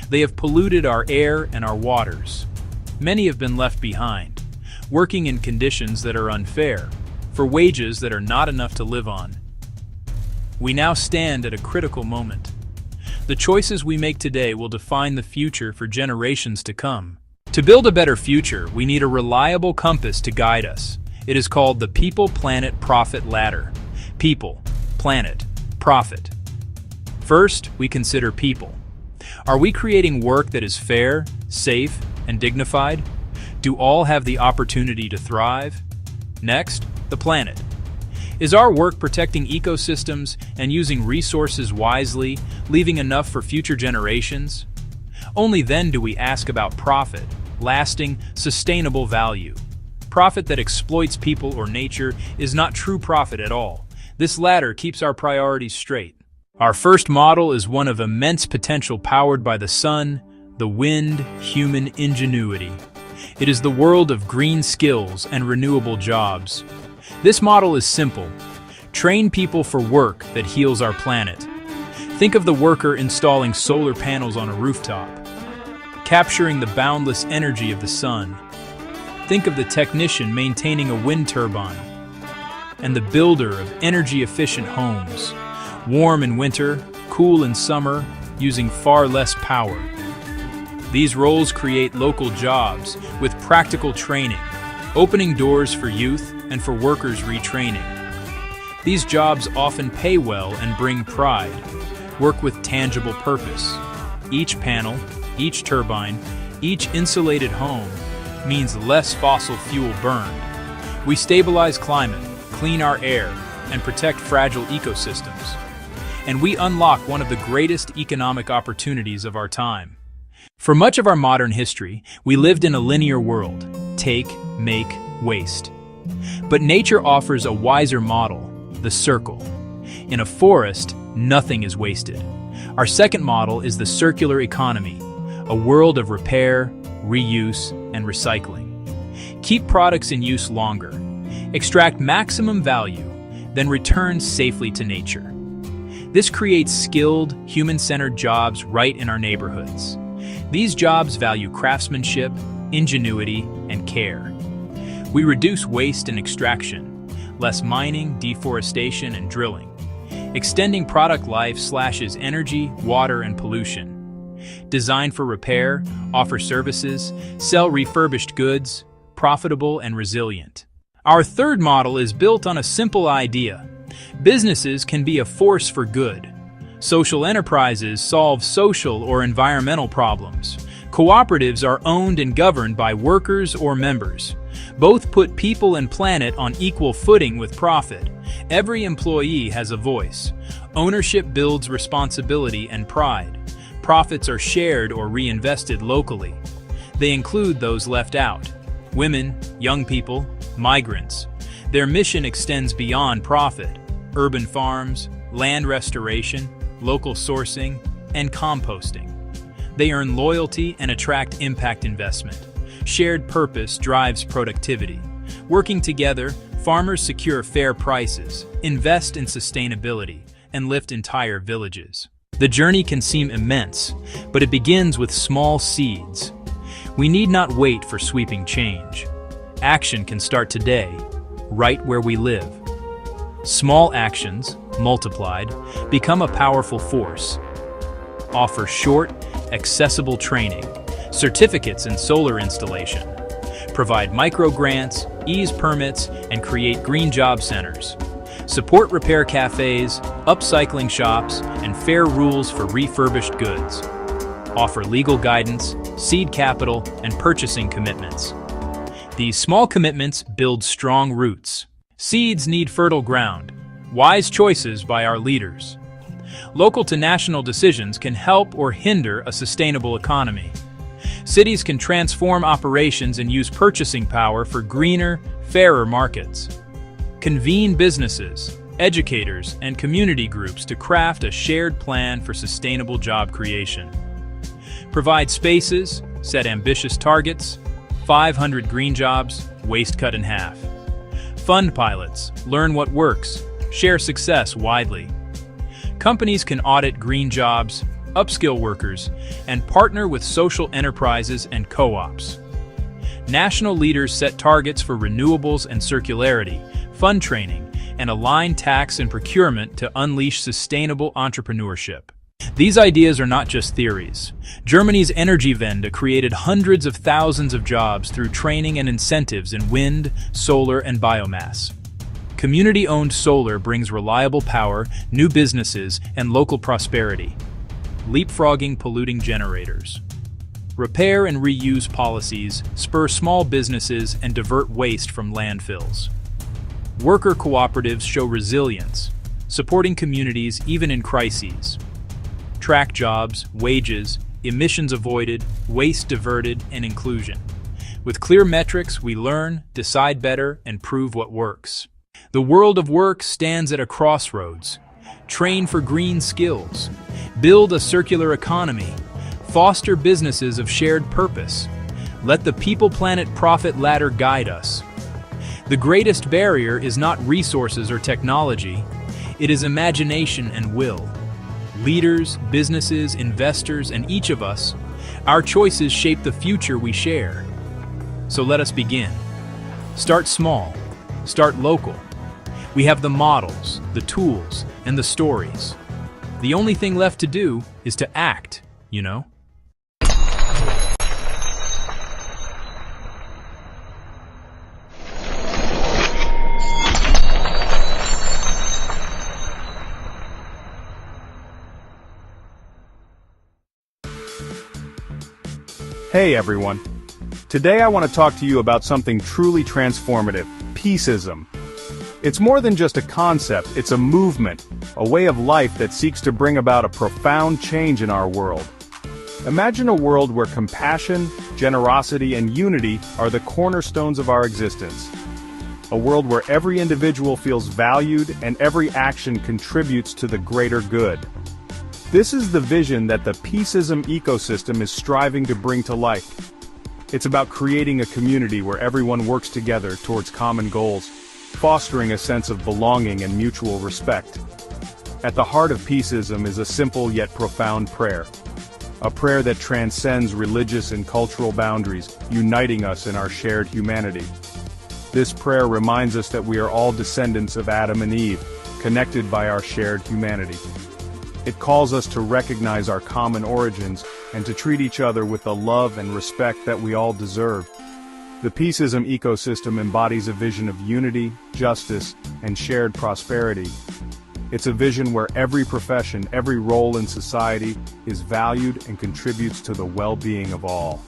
They have polluted our air and our waters. Many have been left behind, working in conditions that are unfair, for wages that are not enough to live on. we now stand at a critical moment. The choices we make today will define the future for generations to come. To build a better future, we need a reliable compass to guide us. It is called the People, Planet, Profit Ladder. People, planet, profit. First, we consider people. Are we creating work that is fair, safe, and dignified? Do all have the opportunity to thrive? Next, the planet. Is our work protecting ecosystems and using resources wisely, leaving enough for future generations? Only then do we ask about profit, lasting, sustainable value. Profit that exploits people or nature is not true profit at all. This ladder keeps our priorities straight. Our first model is one of immense potential powered by the sun, the wind, human ingenuity. It is the world of green skills and renewable jobs. This model is simple. Train people for work that heals our planet. Think of the worker installing solar panels on a rooftop, capturing the boundless energy of the sun. Think of the technician maintaining a wind turbine, and the builder of energy-efficient homes, warm in winter, cool in summer, using far less power. These roles create local jobs with practical training, opening doors for youth and for workers retraining. These jobs often pay well and bring pride, work with tangible purpose. Each panel, each turbine, each insulated home means less fossil fuel burned. We stabilize climate, clean our air, and protect fragile ecosystems. And we unlock one of the greatest economic opportunities of our time. For much of our modern history, we lived in a linear world: take, make, waste. But nature offers a wiser model, the circle. In a forest, nothing is wasted. Our second model is the circular economy, a world of repair, reuse, and recycling. Keep products in use longer, extract maximum value, then return safely to nature. This creates skilled, human-centered jobs right in our neighborhoods. These jobs value craftsmanship, ingenuity, and care. We reduce waste and extraction, less mining, deforestation, and drilling. Extending product life slashes energy, water, and pollution. Design for repair, offer services, sell refurbished goods, profitable and resilient. Our third model is built on a simple idea. Businesses can be a force for good. Social enterprises solve social or environmental problems. Cooperatives are owned and governed by workers or members. Both put people and planet on equal footing with profit. Every employee has a voice. Ownership builds responsibility and pride. Profits are shared or reinvested locally. They include those left out: women, young people, migrants. Their mission extends beyond profit: urban farms, land restoration, local sourcing, and composting. They earn loyalty and attract impact investment. Shared purpose drives productivity. Working together, farmers secure fair prices, invest in sustainability, and lift entire villages. The journey can seem immense, but it begins with small seeds. We need not wait for sweeping change. Action can start today, right where we live. Small actions, multiplied, become a powerful force. Offer short, accessible training, certificates in solar installation. Provide micro-grants, ease permits, and create green job centers. Support repair cafes, upcycling shops, and fair rules for refurbished goods. Offer legal guidance, seed capital, and purchasing commitments. These small commitments build strong roots. Seeds need fertile ground. Wise choices by our leaders. Local to national decisions can help or hinder a sustainable economy. Cities can transform operations and use purchasing power for greener, fairer markets. Convene businesses, educators, and community groups to craft a shared plan for sustainable job creation. Provide spaces, set ambitious targets: 500 green jobs, waste cut in half. Fund pilots, learn what works, share success widely. Companies can audit green jobs, upskill workers, and partner with social enterprises and co-ops. National leaders set targets for renewables and circularity, fund training, and align tax and procurement to unleash sustainable entrepreneurship. These ideas are not just theories. Germany's Energiewende created hundreds of thousands of jobs through training and incentives in wind, solar, and biomass. Community-owned solar brings reliable power, new businesses, and local prosperity. Leapfrogging polluting generators. Repair and reuse policies spur small businesses and divert waste from landfills. Worker cooperatives show resilience, supporting communities even in crises. Track jobs, wages, emissions avoided, waste diverted, and inclusion. With clear metrics, we learn, decide better, and prove what works. The world of work stands at a crossroads. Train for green skills. Build a circular economy. Foster businesses of shared purpose. Let the people-planet profit ladder guide us. The greatest barrier is not resources or technology. It is imagination and will. Leaders, businesses, investors, and each of us, our choices shape the future we share. So let us begin. Start small. Start local. We have the models, the tools, and the stories. The only thing left to do is to act, you know? Hey everyone. Today I want to talk to you about something truly transformative, Peaceism. It's more than just a concept, it's a movement, a way of life that seeks to bring about a profound change in our world. Imagine a world where compassion, generosity, and unity are the cornerstones of our existence. A world where every individual feels valued and every action contributes to the greater good. This is the vision that the Peaceism Ecosystem is striving to bring to life. It's about creating a community where everyone works together towards common goals, fostering a sense of belonging and mutual respect. At the heart of Peaceism is a simple yet profound prayer. A prayer that transcends religious and cultural boundaries, uniting us in our shared humanity. This prayer reminds us that we are all descendants of Adam and Eve, connected by our shared humanity. It calls us to recognize our common origins and to treat each other with the love and respect that we all deserve. The Peaceism Ecosystem embodies a vision of unity, justice, and shared prosperity. It's a vision where every profession, every role in society is valued and contributes to the well-being of all.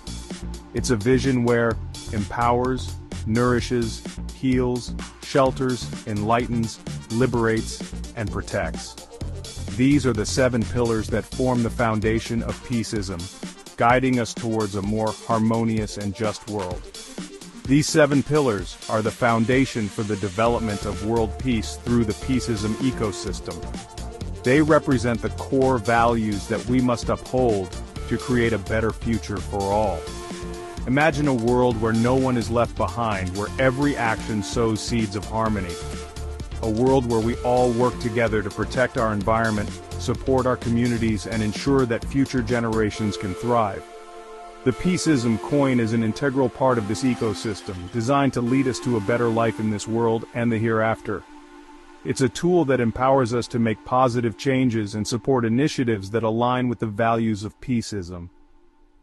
It's a vision where empowers, nourishes, heals, shelters, enlightens, liberates, and protects. These are the 7 pillars that form the foundation of Peaceism, guiding us towards a more harmonious and just world. These 7 pillars are the foundation for the development of world peace through the Peaceism Ecosystem. They represent the core values that we must uphold to create a better future for all. Imagine a world where no one is left behind, where every action sows seeds of harmony. A world where we all work together to protect our environment, support our communities, and ensure that future generations can thrive. The Peaceism coin is an integral part of this ecosystem, designed to lead us to a better life in this world and the hereafter. It's a tool that empowers us to make positive changes and support initiatives that align with the values of Peaceism.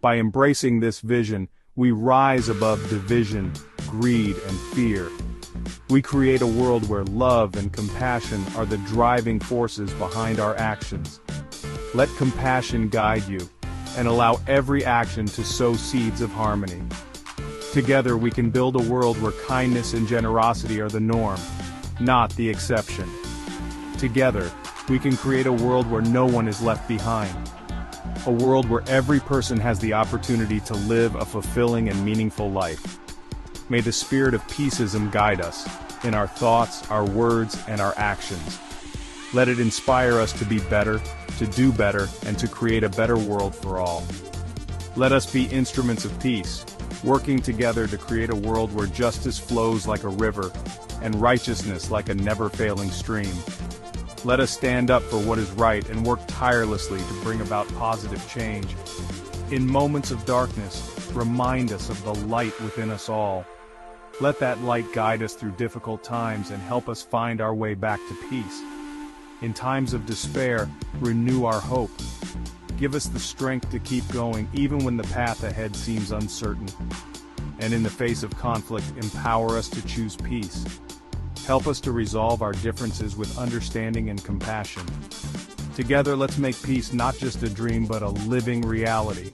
By embracing this vision, we rise above division, greed, and fear. We create a world where love and compassion are the driving forces behind our actions. Let compassion guide you, and allow every action to sow seeds of harmony. Together we can build a world where kindness and generosity are the norm, not the exception. Together, we can create a world where no one is left behind. A world where every person has the opportunity to live a fulfilling and meaningful life. May the spirit of Peaceism guide us, in our thoughts, our words, and our actions. Let it inspire us to be better, to do better, and to create a better world for all. Let us be instruments of peace, working together to create a world where justice flows like a river, and righteousness like a never-failing stream. Let us stand up for what is right and work tirelessly to bring about positive change. In moments of darkness, remind us of the light within us all. Let that light guide us through difficult times and help us find our way back to peace. In times of despair, renew our hope. Give us the strength to keep going even when the path ahead seems uncertain. And in the face of conflict, empower us to choose peace. Help us to resolve our differences with understanding and compassion. Together, let's make peace not just a dream but a living reality.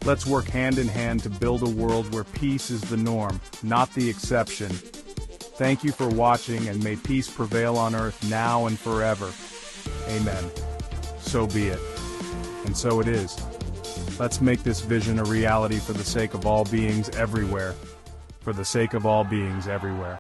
Let's work hand in hand to build a world where peace is the norm, not the exception. Thank you for watching, and may peace prevail on earth now and forever. Amen. So be it. And so it is. Let's make this vision a reality for the sake of all beings everywhere. For the sake of all beings everywhere.